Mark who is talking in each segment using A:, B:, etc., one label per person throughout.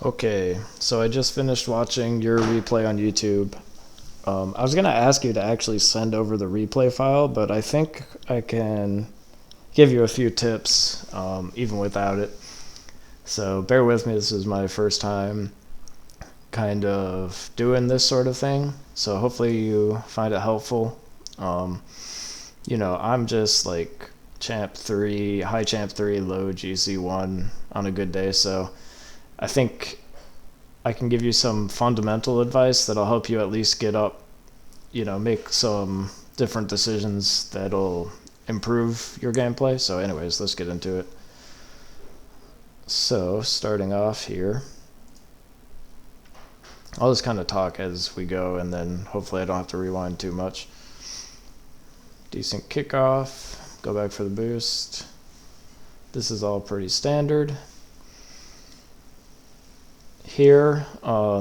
A: Okay, so I just finished watching your replay on YouTube. I was gonna ask you to actually send over the replay file, but I think I can give you a few tips, even without it. So bear with me, this is my first time kind of doing this sort of thing. So hopefully you find it helpful. Um, I'm just like champ 3, high champ 3, low GC 1 on a good day, so I think I can give you some fundamental advice that'll help you at least get up, make some different decisions that'll improve your gameplay. So anyways, let's get into it. So starting off here, I'll just kind of talk as we go, and then hopefully I don't have to rewind too much. Decent kickoff, go back for the boost. This is all pretty standard. Here,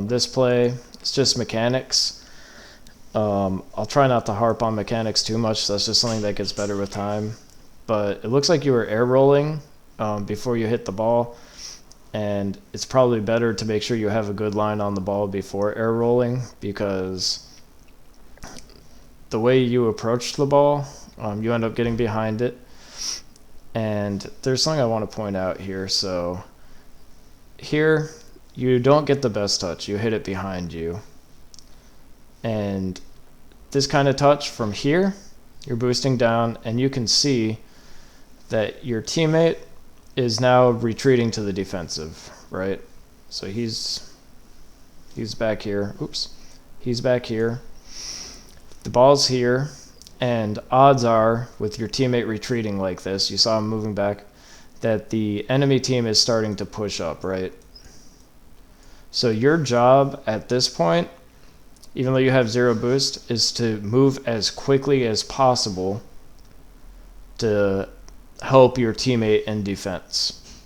A: this play, it's just mechanics. I'll try not to harp on mechanics too much. That's just something that gets better with time. But it looks like you were air rolling before you hit the ball, and it's probably better to make sure you have a good line on the ball before air rolling, because the way you approach the ball, you end up getting behind it. And there's something I want to point out here. So here, you don't get the best touch. You hit it behind you. And this kind of touch from here, you're boosting down, and you can see that your teammate is now retreating to the defensive, right? So he's back here. Oops. He's back here. The ball's here, and odds are, with your teammate retreating like this, you saw him moving back, that the enemy team is starting to push up, right? So your job at this point, even though you have 0 boost, is to move as quickly as possible to help your teammate in defense.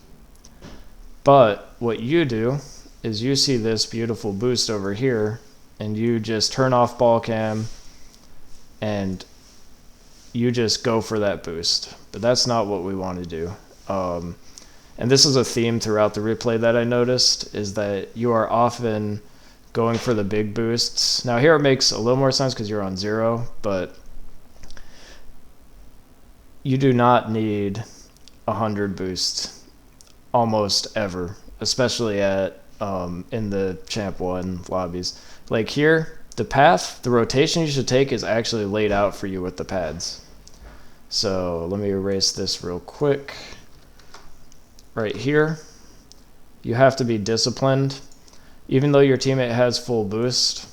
A: But what you do is you see this beautiful boost over here, and you just turn off ball cam and you just go for that boost. But that's not what we want to do. And this is a theme throughout the replay that I noticed, is that you are often going for the big boosts. Now here it makes a little more sense because you're on 0, but you do not need 100 boost almost ever, especially at in the Champ 1 lobbies. Like here, the path, the rotation you should take is actually laid out for you with the pads. So let me erase this real quick. Right here, you have to be disciplined. Even though your teammate has full boost,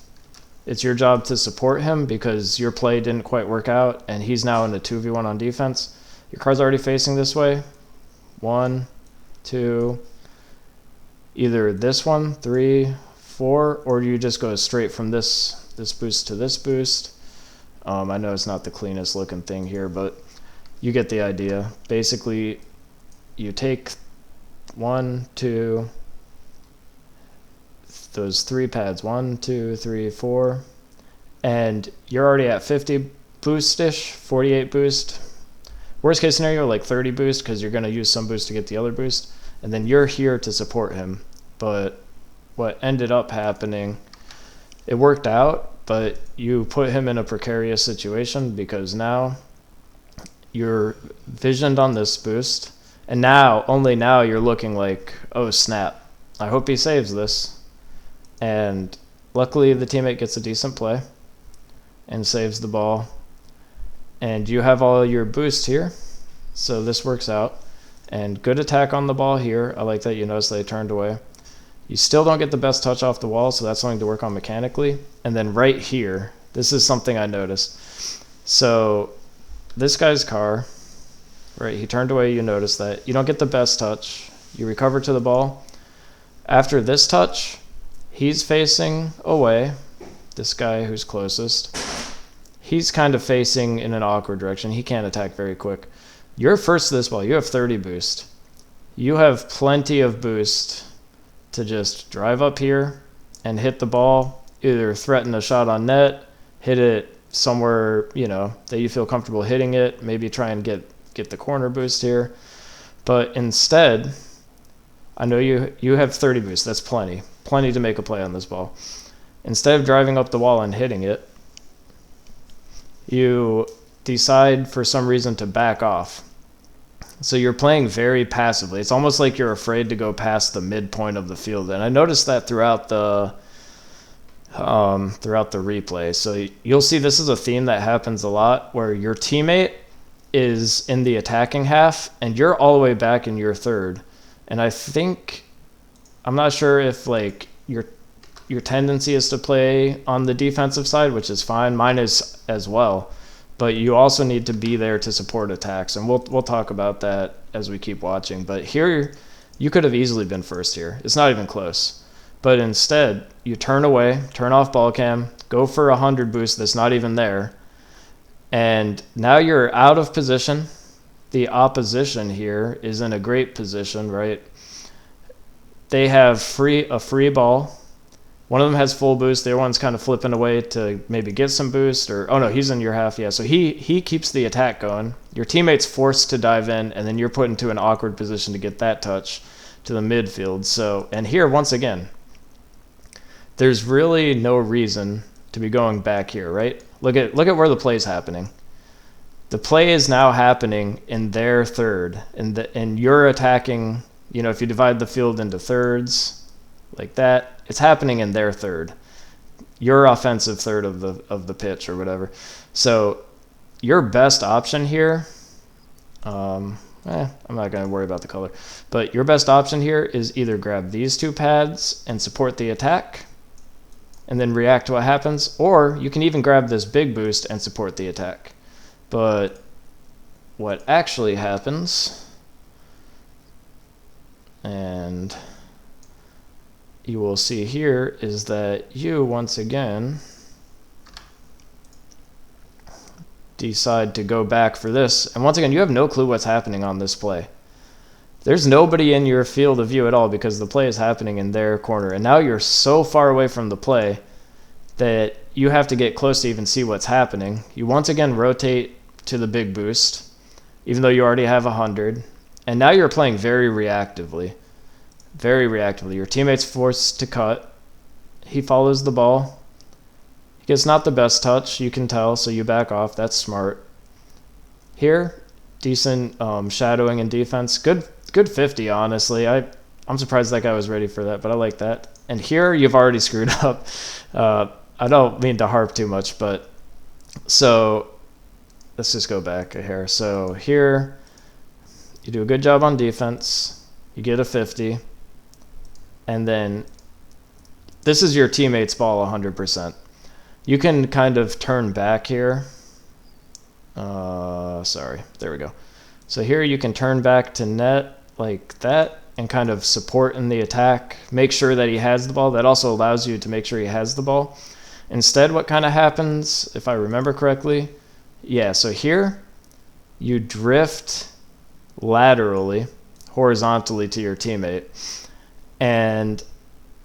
A: it's your job to support him because your play didn't quite work out, and he's now in a 2v1 on defense. Your card's already facing this way. 1, 2, either this one, 3, 4, or you just go straight from this boost to this boost. I know it's not the cleanest looking thing here, but you get the idea. Basically, you take 1, 2, those 3 pads, 1, 2, 3, 4, and you're already at 50 boost-ish, 48 boost. Worst case scenario, like 30 boost, because you're going to use some boost to get the other boost, and then you're here to support him. But what ended up happening, it worked out, but you put him in a precarious situation because now you're visioned on this boost, and now, only now, you're looking like, oh snap, I hope he saves this. And luckily the teammate gets a decent play and saves the ball. And you have all your boost here, so this works out. And good attack on the ball here. I like that you notice they turned away. You still don't get the best touch off the wall, so that's something to work on mechanically. And then right here, this is something I noticed. So this guy's car, right, he turned away, you notice that. You don't get the best touch. You recover to the ball. After this touch, he's facing away, this guy who's closest. He's kind of facing in an awkward direction. He can't attack very quick. You're first to this ball. You have 30 boost. You have plenty of boost to just drive up here and hit the ball, either threaten a shot on net, hit it somewhere, that you feel comfortable hitting it, maybe try and get the corner boost here. But instead, I know you have 30 boost. That's plenty. Plenty to make a play on this ball. Instead of driving up the wall and hitting it, you decide for some reason to back off. So you're playing very passively. It's almost like you're afraid to go past the midpoint of the field. And I noticed that throughout the replay. So you'll see this is a theme that happens a lot, where your teammate is in the attacking half and you're all the way back in your third. And I'm not sure if like your tendency is to play on the defensive side, which is fine. Mine is as well. But you also need to be there to support attacks, and we'll talk about that as we keep watching. But here, you could have easily been first here. It's not even close. But instead, you turn away, turn off ball cam, go for 100 boost that's not even there, and now you're out of position. The opposition here is in a great position, right? They have a free ball. One of them has full boost. The other one's kind of flipping away to maybe get some boost. Oh no, he's in your half. Yeah, so he keeps the attack going. Your teammate's forced to dive in, and then you're put into an awkward position to get that touch to the midfield. So, and here, once again, there's really no reason to be going back here, right? Look at where the play's happening. The play is now happening in their third, and you're attacking. You know, if you divide the field into thirds like that, it's happening in their third, your offensive third of the pitch or whatever. So your best option here, I'm not going to worry about the color, but your best option here is either grab these two pads and support the attack and then react to what happens, or you can even grab this big boost and support the attack. But what actually happens, and you will see here, is that you once again decide to go back for this. And once again, you have no clue what's happening on this play. There's nobody in your field of view at all because the play is happening in their corner. And now you're so far away from the play that you have to get close to even see what's happening. You once again rotate to the big boost, even though you already have 100. And now you're playing very reactively. Very reactively. Your teammate's forced to cut. He follows the ball. He gets not the best touch, you can tell, so you back off. That's smart. Here, decent shadowing and defense. Good 50, honestly. I'm surprised that guy was ready for that, but I like that. And here, you've already screwed up. I don't mean to harp too much, but so let's just go back a hair. So here, you do a good job on defense. You get a 50. And then this is your teammate's ball 100%. You can kind of turn back here. Sorry, there we go. So here you can turn back to net like that and kind of support in the attack. Make sure that he has the ball. That also allows you to make sure he has the ball. Instead, what kind of happens, if I remember correctly, yeah, so here you drift laterally, horizontally to your teammate. And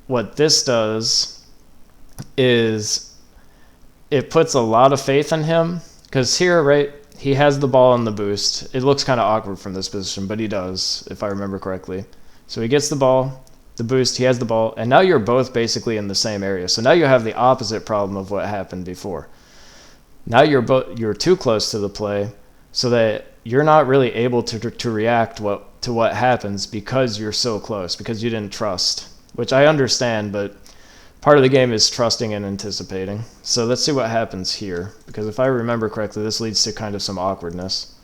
A: what this does is it puts a lot of faith in him, because here, right, he has the ball in the boost. It looks kind of awkward from this position, but he does, if I remember correctly. So he gets the ball, the boost, he has the ball, and now you're both basically in the same area. So now you have the opposite problem of what happened before. Now you're too close to the play, so that you're not really able to react to what happens because you're so close, because you didn't trust, which I understand, but part of the game is trusting and anticipating. So let's see what happens here, because if I remember correctly, this leads to kind of some awkwardness.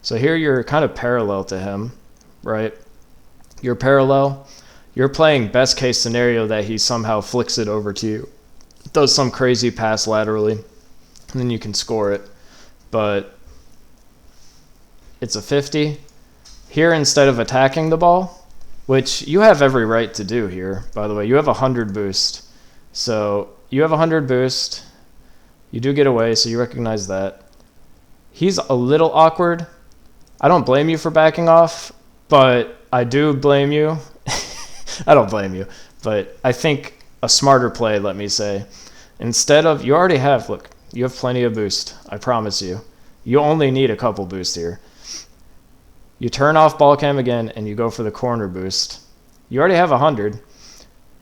A: So here you're kind of parallel to him, right? You're parallel. You're playing best case scenario that he somehow flicks it over to you, does some crazy pass laterally, and then you can score it. But it's a 50. Here, instead of attacking the ball, which you have every right to do here, by the way, you have 100 boost. So you have 100 boost. You do get away, so you recognize that. He's a little awkward. I don't blame you for backing off, but I do blame you. I don't blame you, but I think a smarter play, let me say. Instead of, you already have, look, you have plenty of boost, I promise you. You only need a couple boost here. You turn off ball cam again and you go for the corner boost. You already have 100.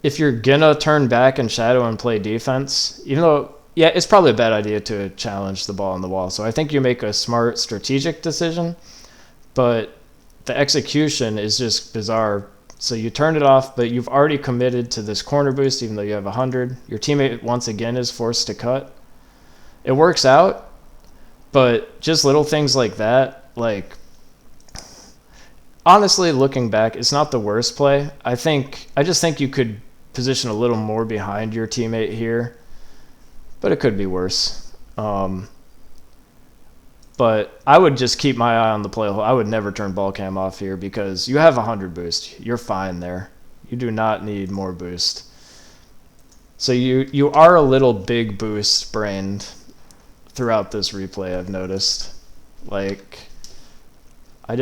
A: If you're gonna turn back and shadow and play defense, even though, yeah, it's probably a bad idea to challenge the ball on the wall. So I think you make a smart strategic decision, but the execution is just bizarre. So you turn it off, but you've already committed to this corner boost, even though you have 100. Your teammate, once again, is forced to cut. It works out, but just little things like that, like, honestly, looking back, it's not the worst play. I just think you could position a little more behind your teammate here, but it could be worse. But I would just keep my eye on the play hole. I would never turn ball cam off here because you have 100 boost. You're fine there. You do not need more boost. So you are a little big boost brained throughout this replay, I've noticed. Like, I've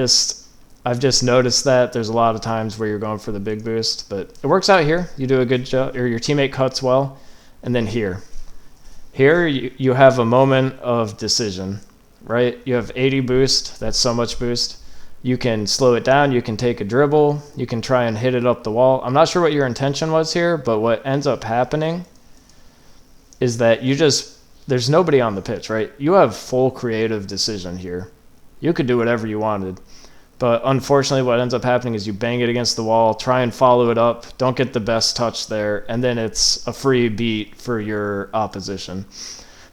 A: just noticed that there's a lot of times where you're going for the big boost, but it works out here. You do a good job, or your teammate cuts well, and then here you have a moment of decision. Right? You have 80 boost. That's so much boost. You can slow it down. You can take a dribble. You can try and hit it up the wall. I'm not sure what your intention was here, but what ends up happening is that there's nobody on the pitch, right? You have full creative decision here. You could do whatever you wanted. But unfortunately, what ends up happening is you bang it against the wall, try and follow it up, don't get the best touch there, and then it's a free beat for your opposition.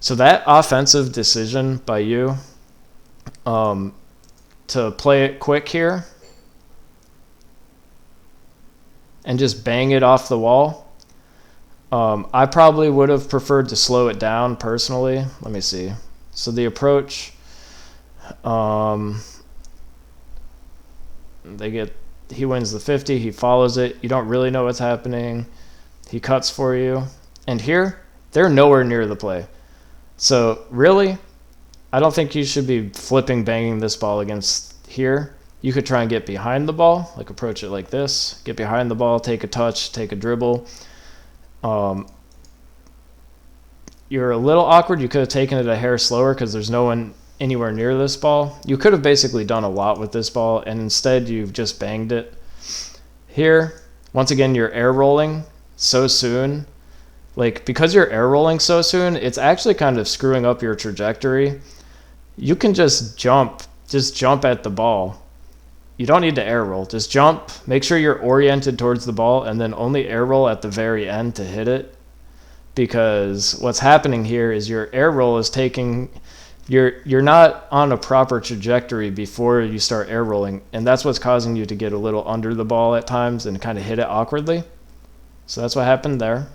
A: So that offensive decision by you to play it quick here and just bang it off the wall, I probably would have preferred to slow it down personally. Let me see. So the approach, he wins the 50, he follows it, you don't really know what's happening, he cuts for you, and here, they're nowhere near the play. So really, I don't think you should be banging this ball against here. You could try and get behind the ball, like approach it like this, get behind the ball, take a touch, take a dribble. You're a little awkward. You could have taken it a hair slower because there's no one anywhere near this ball. You could have basically done a lot with this ball, and instead you've just banged it. Here, once again, you're air rolling so soon. Like, because you're air rolling so soon, it's actually kind of screwing up your trajectory. You can just jump at the ball. You don't need to air roll. Just jump, make sure you're oriented towards the ball, and then only air roll at the very end to hit it. Because what's happening here is your air roll is you're not on a proper trajectory before you start air rolling, and that's what's causing you to get a little under the ball at times and kind of hit it awkwardly. So that's what happened there.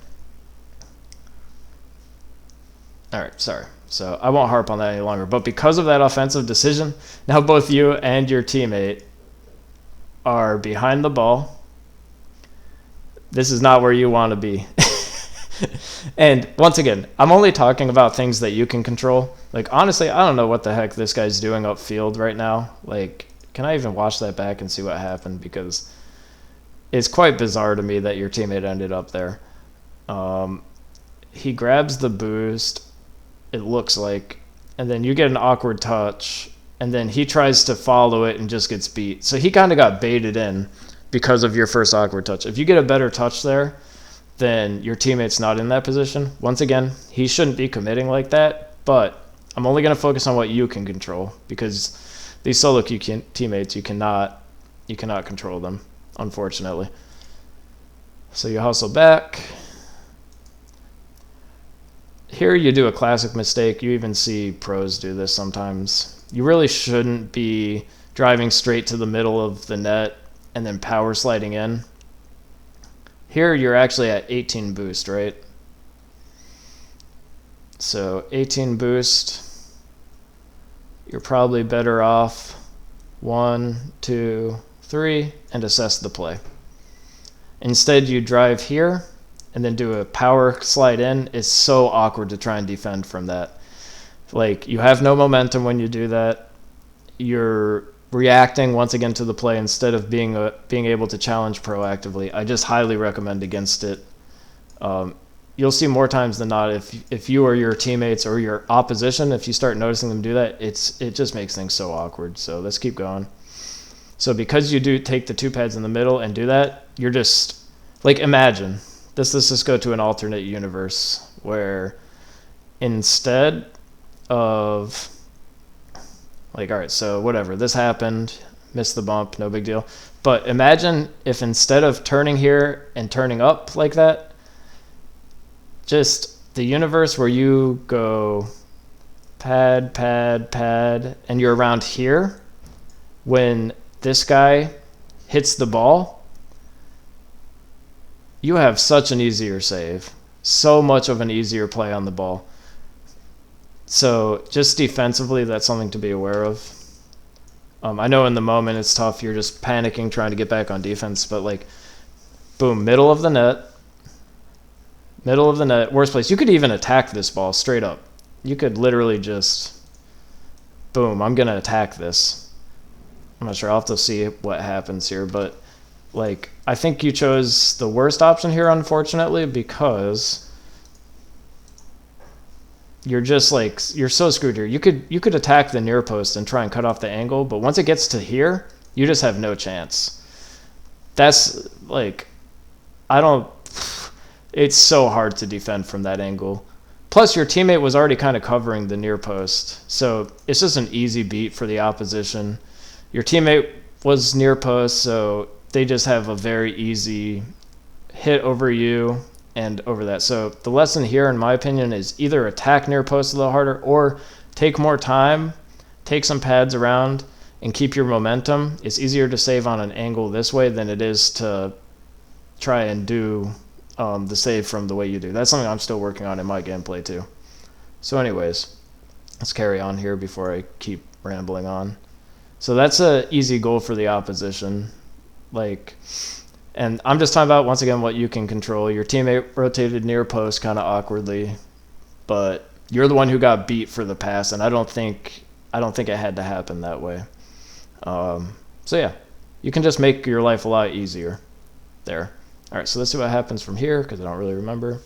A: All right, sorry. So I won't harp on that any longer. But because of that offensive decision, now both you and your teammate are behind the ball. This is not where you want to be. And once again, I'm only talking about things that you can control. Like, honestly, I don't know what the heck this guy's doing upfield right now. Like, can I even watch that back and see what happened? Because it's quite bizarre to me that your teammate ended up there. He grabs the boost, it looks like, and then you get an awkward touch, and then he tries to follow it and just gets beat. So he kind of got baited in because of your first awkward touch. If you get a better touch there, then your teammate's not in that position. Once again, he shouldn't be committing like that, but I'm only going to focus on what you can control, because these solo queue teammates, you cannot control them, unfortunately. So you hustle back. Here you do a classic mistake. You even see pros do this sometimes. You really shouldn't be driving straight to the middle of the net and then power sliding in. Here you're actually at 18 boost, right? So 18 boost, you're probably better off 1, 2, 3, and assess the play. Instead, you drive here and then do a power slide in. It's so awkward to try and defend from that. Like, you have no momentum when you do that. You're reacting once again to the play instead of being able to challenge proactively. I just highly recommend against it. You'll see more times than not, if you or your teammates or your opposition, if you start noticing them do that, it just makes things so awkward. So let's keep going. So because you do take the 2 pads in the middle and do that, you're just like, imagine this. Let's just go to an alternate universe where instead of like, all right, so whatever, this happened, missed the bump, no big deal. But imagine if instead of turning here and turning up like that, just the universe where you go pad, pad, pad, and you're around here when this guy hits the ball, you have such an easier save. So much of an easier play on the ball. So just defensively, that's something to be aware of. I know in the moment it's tough. You're just panicking, trying to get back on defense. But like, boom, middle of the net. Middle of the net, worst place. You could even attack this ball straight up. You could literally just, boom, I'm going to attack this. I'm not sure. I'll have to see what happens here. But like, I think you chose the worst option here, unfortunately, because you're just like, you're so screwed here. You could attack the near post and try and cut off the angle, but once it gets to here, you just have no chance. That's like, it's so hard to defend from that angle. Plus your teammate was already kind of covering the near post, so it's just an easy beat for the opposition. Your teammate was near post, so they just have a very easy hit over you and over that. So the lesson here, in my opinion, is either attack near post a little harder or take more time, take some pads around, and keep your momentum. It's easier to save on an angle this way than it is to try and do the save from the way you do. That's something I'm still working on in my gameplay too. So anyways, let's carry on here before I keep rambling on. So that's an easy goal for the opposition. Like, and I'm just talking about, once again, what you can control. Your teammate rotated near post kind of awkwardly, but you're the one who got beat for the pass, and I don't think it had to happen that way. So yeah, you can just make your life a lot easier there. All right, so let's see what happens from here, because I don't really remember.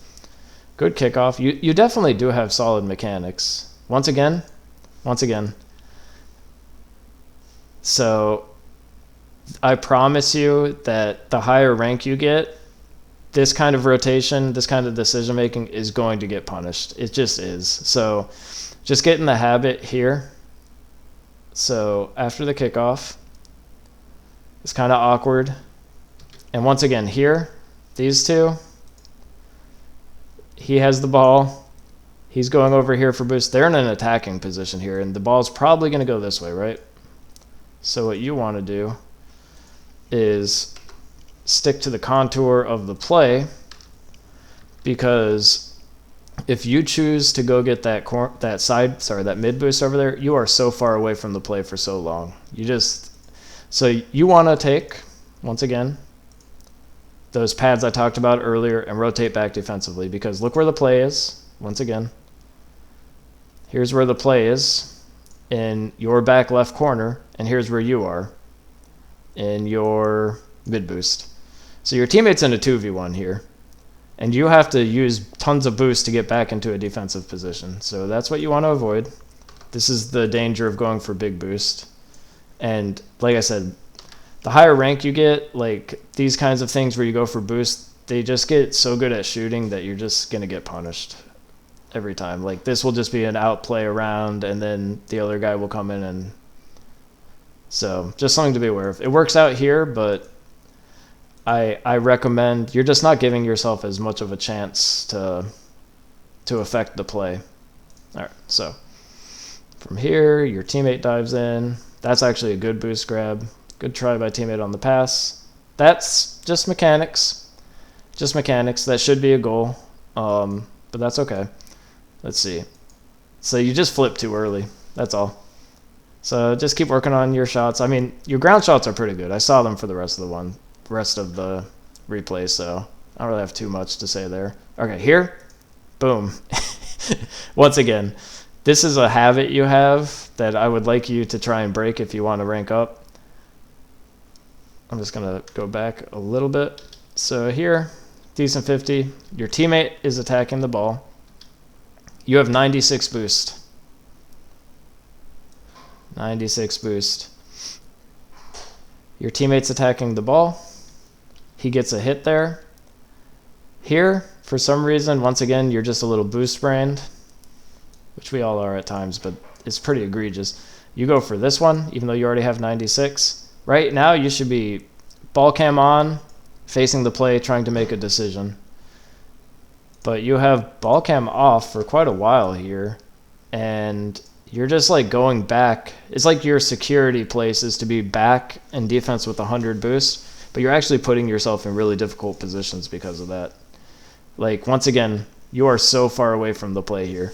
A: Good kickoff. You definitely do have solid mechanics. Once again. So I promise you that the higher rank you get, this kind of rotation, this kind of decision making is going to get punished. It just is. So just get in the habit here. So after the kickoff, it's kind of awkward. And once again here, these two, he has the ball. He's going over here for boost. They're in an attacking position here, and the ball's probably going to go this way, right? So what you want to do is stick to the contour of the play, because if you choose to go get that mid boost over there, you are so far away from the play for so long. So you want to take, once again, those pads I talked about earlier and rotate back defensively, because look where the play is. Once again, here's where the play is in your back left corner, and here's where you are in your mid boost. So your teammate's in a 2v1 here, and you have to use tons of boost to get back into a defensive position. So that's what you want to avoid. This is the danger of going for big boost. And like I said, the higher rank you get, like these kinds of things where you go for boost, they just get so good at shooting that you're just going to get punished every time. Like this will just be an outplay around, and then the other guy will come in, and so just something to be aware of. It works out here, but I recommend you're just not giving yourself as much of a chance to affect the play. All right, so from here, your teammate dives in. That's actually a good boost grab. Good try by teammate on the pass. That's just mechanics. That should be a goal, but that's okay. Let's see. So you just flipped too early. That's all. So just keep working on your shots. I mean, your ground shots are pretty good. I saw them for the rest of the replay, so I don't really have too much to say there. Okay, here, boom. Once again, this is a habit you have that I would like you to try and break if you want to rank up. I'm just going to go back a little bit. So here, decent 50. Your teammate is attacking the ball. You have 96 boost. 96 boost. Your teammate's attacking the ball. He gets a hit there. Here, for some reason, once again, you're just a little boost brained, which we all are at times, but it's pretty egregious. You go for this one, even though you already have 96. Right now, you should be ball cam on, facing the play, trying to make a decision. But you have ball cam off for quite a while here, and you're just like going back. It's like your security place is to be back in defense with 100 boost, but you're actually putting yourself in really difficult positions because of that. Like, once again, you are so far away from the play here.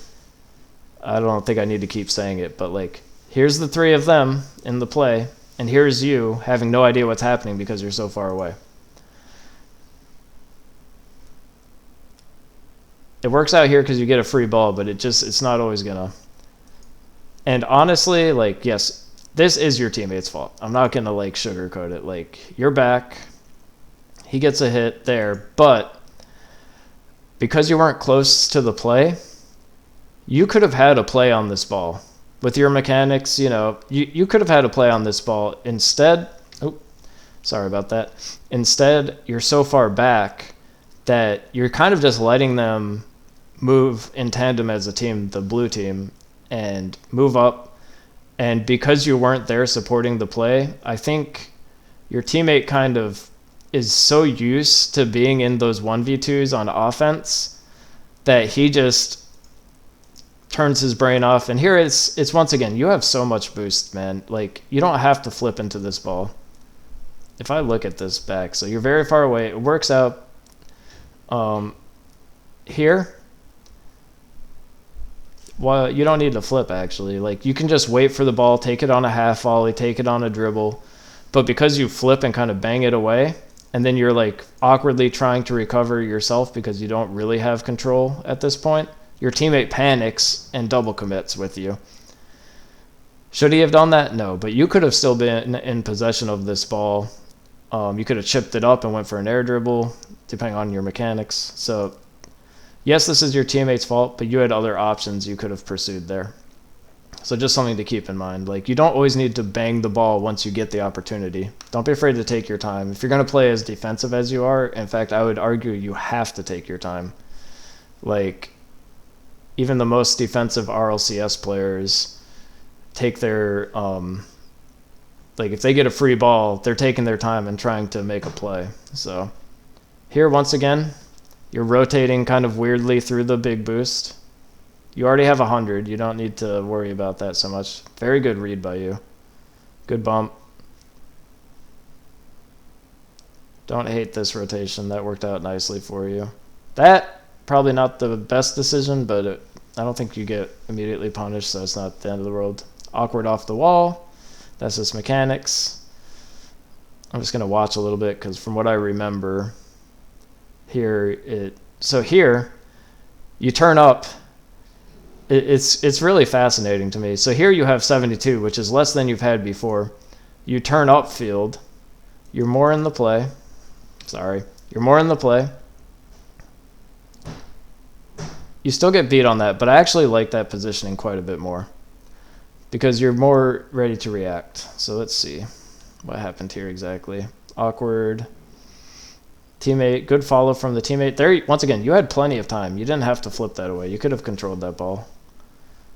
A: I don't think I need to keep saying it, but like, here's the three of them in the play, and here's you having no idea what's happening because you're so far away. It works out here because you get a free ball, but it's not always gonna. And honestly, like, yes, this is your teammate's fault. I'm not gonna like sugarcoat it. Like, you're back. He gets a hit there, but because you weren't close to the play, you could have had a play on this ball. With your mechanics, you could have had a play on this ball. Instead, sorry about that. Instead, you're so far back that you're kind of just letting them move in tandem as a team, the blue team, and move up. And because you weren't there supporting the play, I think your teammate kind of is so used to being in those 1v2s on offense that he just turns his brain off. And here it's once again, you have so much boost, man. Like, you don't have to flip into this ball. If I look at this back, so you're very far away. It works out here. Well, you don't need to flip, actually. Like, you can just wait for the ball, take it on a half volley, take it on a dribble. But because you flip and kind of bang it away, and then you're like awkwardly trying to recover yourself because you don't really have control at this point, your teammate panics and double commits with you. Should he have done that? No, but you could have still been in possession of this ball. You could have chipped it up and went for an air dribble, depending on your mechanics. So, yes, this is your teammate's fault, but you had other options you could have pursued there. So just something to keep in mind. Like, you don't always need to bang the ball once you get the opportunity. Don't be afraid to take your time. If you're going to play as defensive as you are, in fact, I would argue you have to take your time. Like, even the most defensive RLCS players take their, like, if they get a free ball, they're taking their time and trying to make a play. So here, once again, you're rotating kind of weirdly through the big boost. You already have 100. You don't need to worry about that so much. Very good read by you. Good bump. Don't hate this rotation. That worked out nicely for you. That, probably not the best decision, but I don't think you get immediately punished, so it's not the end of the world. Awkward off the wall. That's just mechanics. I'm just going to watch a little bit because from what I remember, here, you turn up. It's really fascinating to me. So here you have 72, which is less than you've had before. You turn up field. You're more in the play. You're more in the play. You still get beat on that, but I actually like that positioning quite a bit more because you're more ready to react. So let's see what happened here exactly. Awkward. Teammate, good follow from the teammate. There, once again, you had plenty of time. You didn't have to flip that away. You could have controlled that ball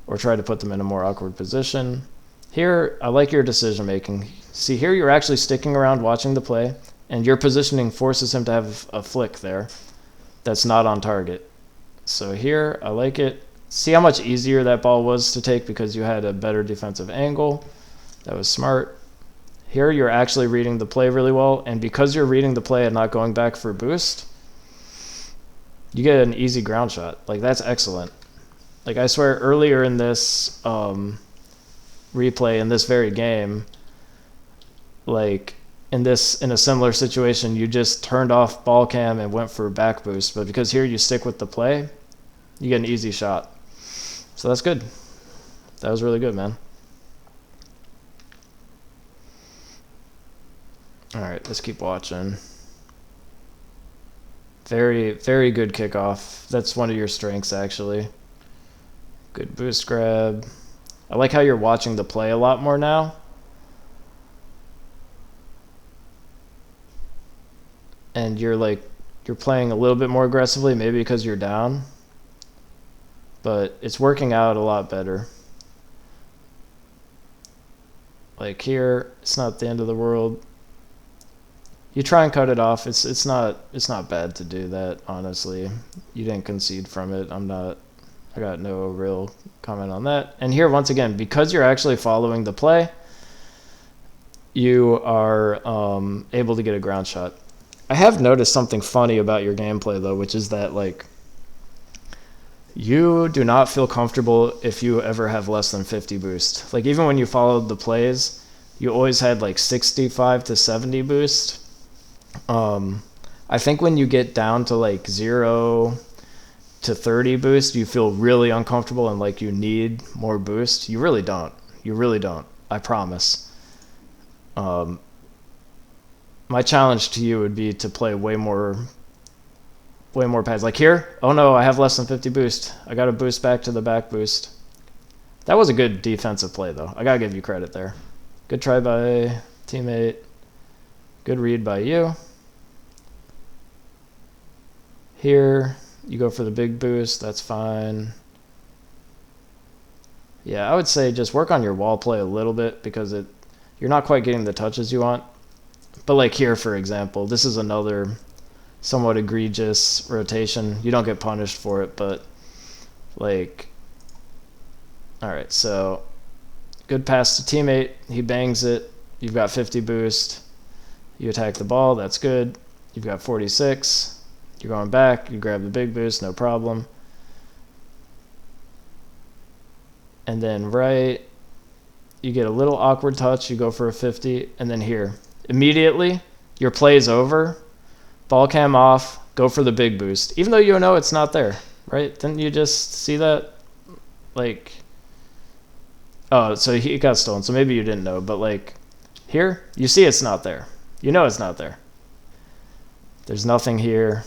A: or try to put them in a more awkward position. Here, I like your decision making. See, here you're actually sticking around watching the play, and your positioning forces him to have a flick there that's not on target. So here, I like it. See how much easier that ball was to take because you had a better defensive angle. That was smart. Here, you're actually reading the play really well, and because you're reading the play and not going back for a boost, you get an easy ground shot. Like, that's excellent. Like, I swear, earlier in this replay, in this very game, like, in a similar situation, you just turned off ball cam and went for a back boost, but because here you stick with the play, you get an easy shot. So that's good. That was really good, man. All right, let's keep watching. Very, very good kickoff. That's one of your strengths, actually. Good boost grab. I like how you're watching the play a lot more now. and you're playing a little bit more aggressively, maybe because you're down, but it's working out a lot better. Like here, it's not the end of the world. You try and cut it off. It's not bad to do that, honestly. You didn't concede from it. I got no real comment on that. And here, once again, because you're actually following the play, you are able to get a ground shot. I have noticed something funny about your gameplay, though, which is that, like, you do not feel comfortable if you ever have less than 50 boost. Like, even when you followed the plays, you always had, like, 65 to 70 boost. I think when you get down to, like, 0 to 30 boost, you feel really uncomfortable and like you need more boost. You really don't. You really don't. I promise. My challenge to you would be to play way more pads. Like here, oh no, I have less than 50 boost. I got to boost back to the back boost. That was a good defensive play, though. I got to give you credit there. Good try by teammate. Good read by you. Here, you go for the big boost. That's fine. Yeah, I would say just work on your wall play a little bit because you're not quite getting the touches you want. But like here, for example, this is another somewhat egregious rotation. You don't get punished for it, but like, all right, so good pass to teammate. He bangs it. You've got 50 boost. You attack the ball. That's good. You've got 46. You're going back. You grab the big boost. No problem. And then right, you get a little awkward touch. You go for a 50. And then here, immediately, your play's over. Ball cam off. Go for the big boost. Even though you know it's not there, right? Didn't you just see that? Like, oh, so he got stolen. So maybe you didn't know. But like here, you see it's not there. You know it's not there. There's nothing here.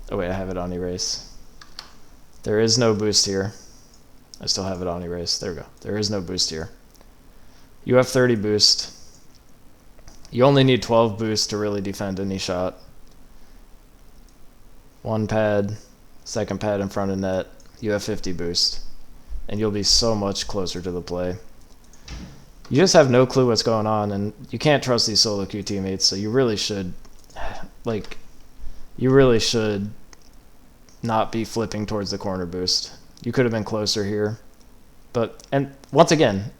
A: Oh, wait, I have it on erase. There is no boost here. I still have it on erase. There we go. There is no boost here. You have 30 boost. You only need 12 boost to really defend any shot. One pad, second pad in front of net. You have 50 boost. And you'll be so much closer to the play. You just have no clue what's going on, and you can't trust these solo queue teammates, so you really should, like, not be flipping towards the corner boost. You could have been closer here. But, and once again,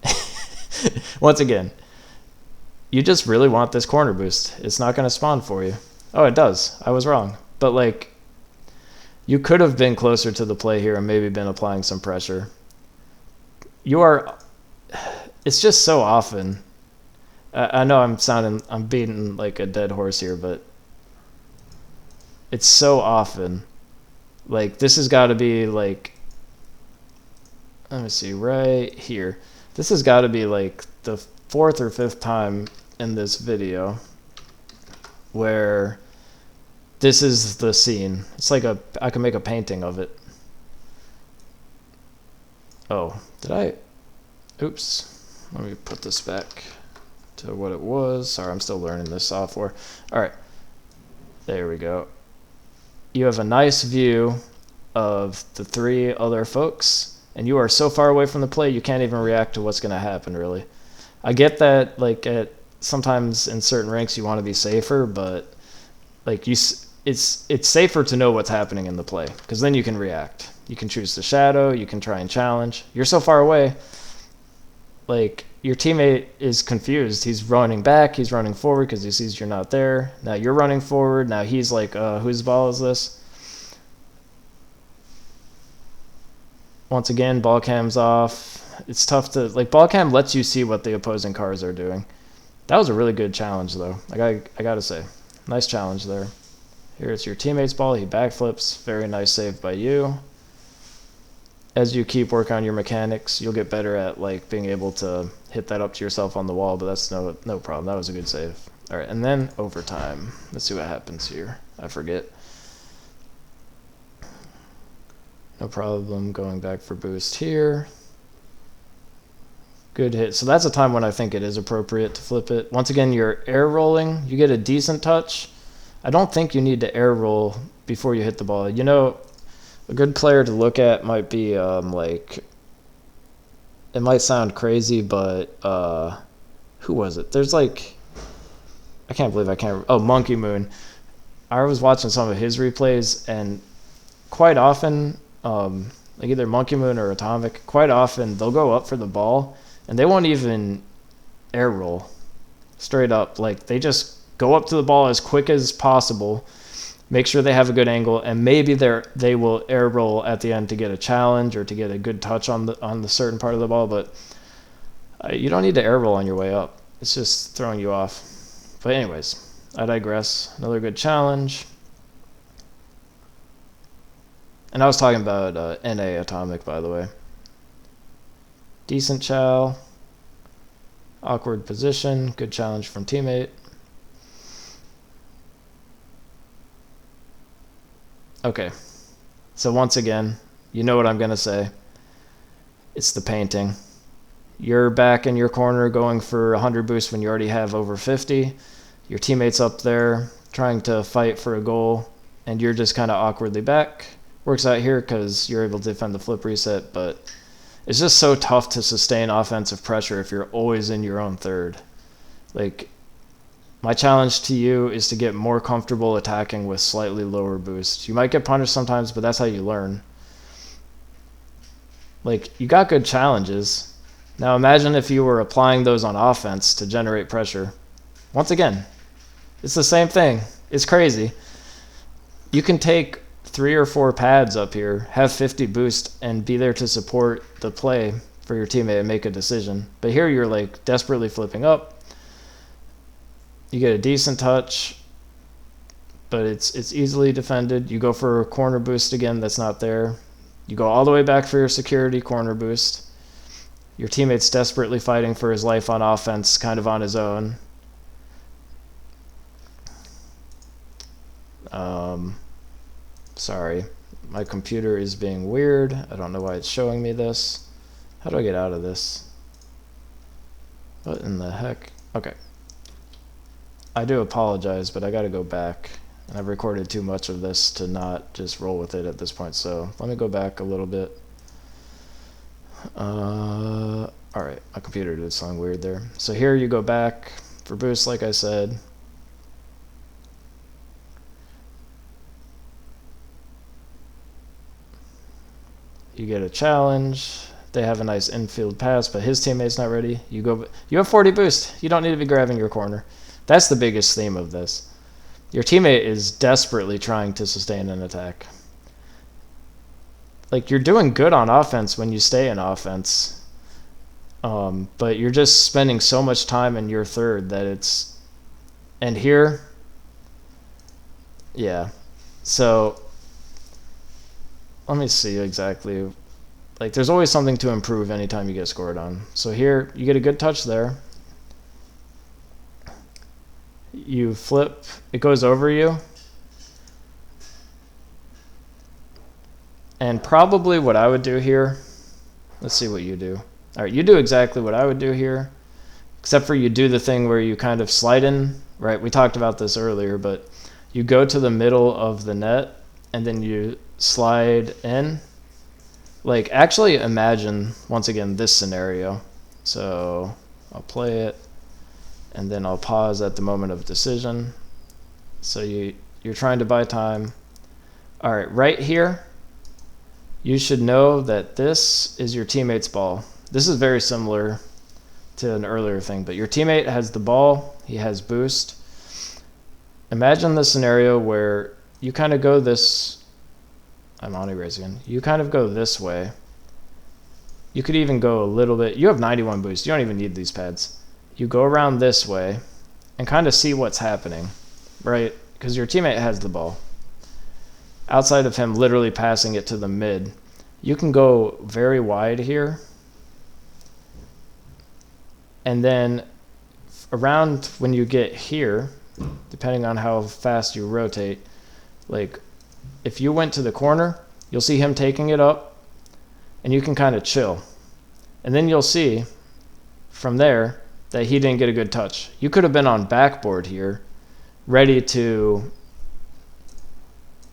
A: you just really want this corner boost. It's not going to spawn for you. Oh, it does. I was wrong. But, like, you could have been closer to the play here and maybe been applying some pressure. It's just so often. I know I'm beating like a dead horse here, but it's so often. Like, this has got to be like, let me see, right here. This has got to be like the 4th or 5th time in this video where this is the scene. It's like I can make a painting of it. Oh, did I? Oops. Let me put this back to what it was. Sorry, I'm still learning this software. All right. There we go. You have a nice view of the 3 other folks, and you are so far away from the play you can't even react to what's going to happen, really. I get that, like, sometimes in certain ranks you want to be safer, but like it's safer to know what's happening in the play, because then you can react. You can choose to shadow, you can try and challenge. You're so far away, like, your teammate is confused. He's running back, he's running forward because he sees you're not there. Now you're running forward. Now he's like, whose ball is this? Once again, ball cam's off. It's tough to, like, ball cam lets you see what the opposing cars are doing. That was a really good challenge, though. I gotta say, nice challenge there. Here it's your teammate's ball. He backflips. Very nice save by you. As you keep working on your mechanics, you'll get better at, like, being able to hit that up to yourself on the wall, but that's no problem. That was a good save. All right, and then overtime. Let's see what happens here. I forget. No problem going back for boost here. Good hit. So that's a time when I think it is appropriate to flip it. Once again, you're air rolling. You get a decent touch, I don't think you need to air roll before you hit the ball. You know, a good player to look at might be like, it might sound crazy, but who was it? There's like, I can't believe I can't. Oh, Monkey Moon. I was watching some of his replays, and quite often, like either Monkey Moon or Atomic, quite often they'll go up for the ball, and they won't even air roll. Straight up, like they just go up to the ball as quick as possible, make sure they have a good angle, and maybe they will air roll at the end to get a challenge or to get a good touch on the certain part of the ball. But you don't need to air roll on your way up. It's just throwing you off. But anyways, I digress. Another good challenge. And I was talking about NA Atomic, by the way. Decent chow. Awkward position. Good challenge from teammate. Okay. So once again, you know what I'm going to say. It's the painting. You're back in your corner going for 100 boosts when you already have over 50. Your teammate's up there trying to fight for a goal, and you're just kind of awkwardly back. Works out here because you're able to defend the flip reset, but it's just so tough to sustain offensive pressure if you're always in your own third. Like, my challenge to you is to get more comfortable attacking with slightly lower boosts. You might get punished sometimes, but that's how you learn. Like, you got good challenges. Now imagine if you were applying those on offense to generate pressure. Once again, it's the same thing. It's crazy. You can take 3 or 4 pads up here, have 50 boost, and be there to support the play for your teammate and make a decision. But here you're like desperately flipping up. You get a decent touch, but it's easily defended. You go for a corner boost again that's not there. You go all the way back for your security corner boost. Your teammate's desperately fighting for his life on offense, kind of on his own. Sorry, my computer is being weird. I don't know why it's showing me this. How do I get out of this? What in the heck? Okay. I do apologize, but I gotta go back. And I've recorded too much of this to not just roll with it at this point, so let me go back a little bit. Alright, my computer did something weird there. So here you go back for boost, like I said. You get a challenge. They have a nice infield pass, but his teammate's not ready. You have 40 boost. You don't need to be grabbing your corner. That's the biggest theme of this. Your teammate is desperately trying to sustain an attack. Like, you're doing good on offense when you stay in offense. But you're just spending so much time in your third that it's... And here... Yeah. So... Let me see exactly. Like, there's always something to improve anytime you get scored on. So here, you get a good touch there. You flip, it goes over you. And probably what I would do here, let's see what you do. All right, you do exactly what I would do here, except for you do the thing where you kind of slide in, right? We talked about this earlier, but you go to the middle of the net and then you slide in. Like, actually imagine, once again, this scenario. So I'll play it, and then I'll pause at the moment of decision. So you're trying to buy time. All right, right here, you should know that this is your teammate's ball. This is very similar to an earlier thing, but your teammate has the ball, he has boost. Imagine the scenario where you kind of go this, I'm on erase again. You kind of go this way. You could even go a little bit, you have 91 boost, you don't even need these pads. You go around this way and kind of see what's happening, right? Because your teammate has the ball. Outside of him literally passing it to the mid, you can go very wide here. And then around when you get here, depending on how fast you rotate, like if you went to the corner, you'll see him taking it up and you can kind of chill. And then you'll see from there that he didn't get a good touch. You could have been on backboard here, ready to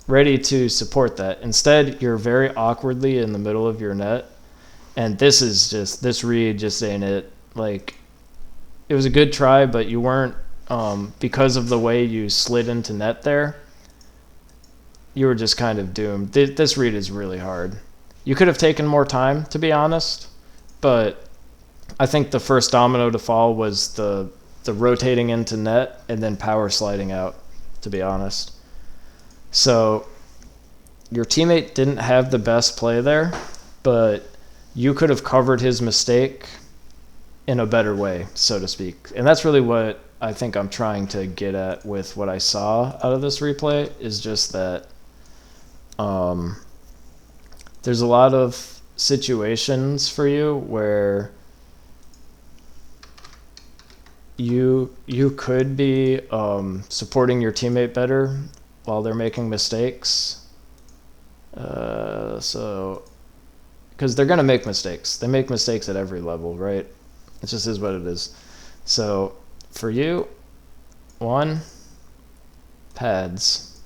A: ready to support that. Instead, you're very awkwardly in the middle of your net, and this read just ain't it. Like, it was a good try, but you weren't, because of the way you slid into net there, you were just kind of doomed. This read is really hard. You could have taken more time, to be honest, but I think the first domino to fall was the rotating into net and then power sliding out, to be honest. So your teammate didn't have the best play there, but you could have covered his mistake in a better way, so to speak. And that's really what I think I'm trying to get at with what I saw out of this replay, is just that there's a lot of situations for you where you could be supporting your teammate better while they're making mistakes. So, because they're going to make mistakes. They make mistakes at every level, right? It just is what it is. So, for you, 1, pads.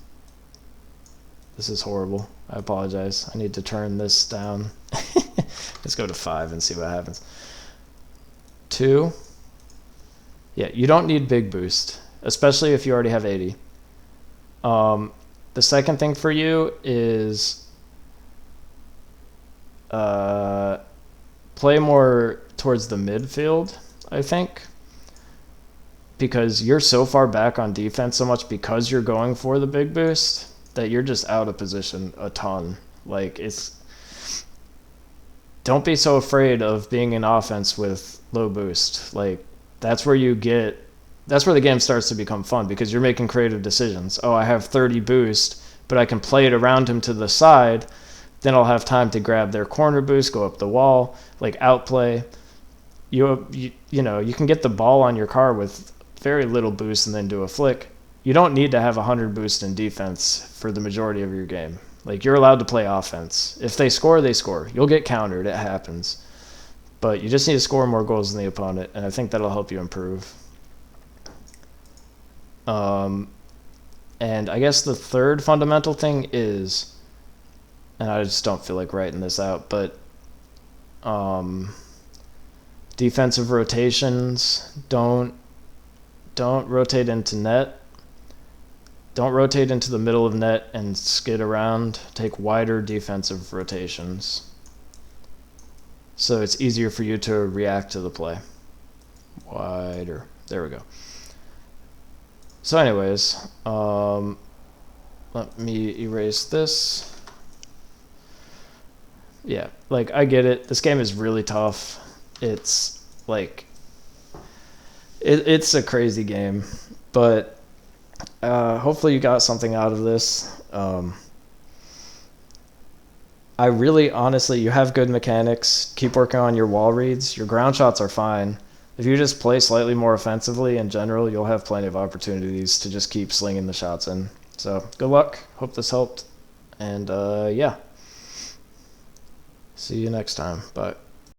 A: This is horrible. I apologize. I need to turn this down. Let's go to 5 and see what happens. 2, yeah, you don't need big boost, especially if you already have 80. The second thing for you is play more towards the midfield, I think, because you're so far back on defense so much because you're going for the big boost that you're just out of position a ton. Like, don't be so afraid of being in offense with low boost. Like, that's where the game starts to become fun, because you're making creative decisions. Oh, I have 30 boost, but I can play it around him to the side. Then I'll have time to grab their corner boost, go up the wall, like outplay. You can get the ball on your car with very little boost and then do a flick. You don't need to have 100 boost in defense for the majority of your game. Like, you're allowed to play offense. If they score, they score. You'll get countered. It happens. But you just need to score more goals than the opponent, and I think that'll help you improve. And I guess the third fundamental thing is, and I just don't feel like writing this out, but defensive rotations. Don't rotate into net. Don't rotate into the middle of net and skid around. Take wider defensive rotations, so it's easier for you to react to the play. Wider. There we go. So anyways, let me erase this. Yeah, like, I get it. This game is really tough. It's like, it's a crazy game, but hopefully you got something out of this. I really, honestly, you have good mechanics. Keep working on your wall reads. Your ground shots are fine. If you just play slightly more offensively in general, you'll have plenty of opportunities to just keep slinging the shots in. So, good luck. Hope this helped. And, yeah. See you next time. Bye.